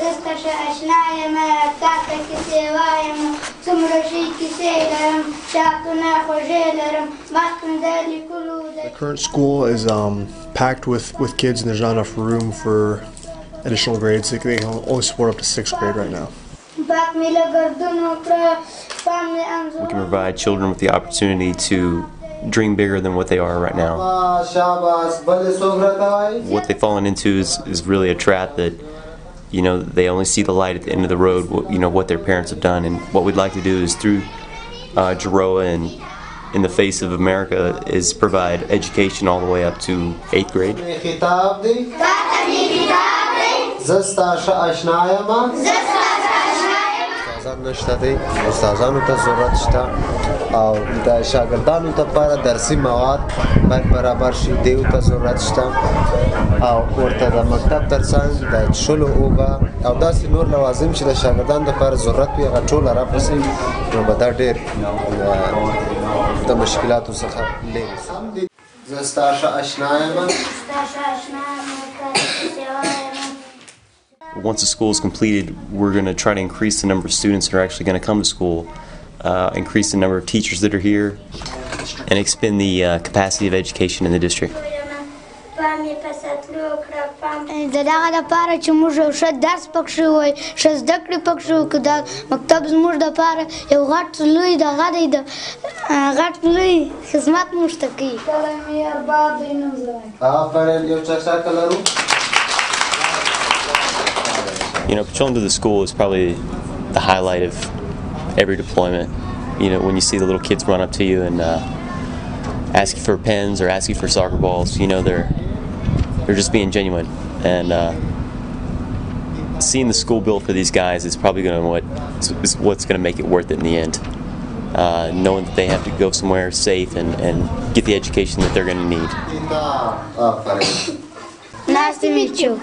The current school is packed with kids, and there's not enough room for additional grades. They can only support up to 6th grade right now. We can provide children with the opportunity to dream bigger than what they are right now. What they've fallen into is really a trap that, you know, they only see the light at the end of the road, you know, what their parents have done. And what we'd like to do is through Jaroa and in the face of America is provide education all the way up to 8th grade. نشته دی استادانو ته ضرورت شته او د شاګردانو لپاره درسي مواد باید برابر شي دیو ته ضرورت شته او ورته د مکتب ترڅنګ د شلو اوبه او داسې نور لوازم چې د شاګردانو لپاره ضرورت وي هغه ټول راپسې نو به دا ډېر د مشکلاتو څخه لرې شي. زه ستاسو آشنا یم. Once the school is completed, we're going to try to increase the number of students that are actually going to come to school, increase the number of teachers that are here, and expand the capacity of education in the district. You know, patrolling to the school is probably the highlight of every deployment. You know, when you see the little kids run up to you and ask you for pens or ask you for soccer balls, you know they're just being genuine. And seeing the school built for these guys is probably what's going to make it worth it in the end. Knowing that they have to go somewhere safe and get the education that they're going to need. Nice to meet you.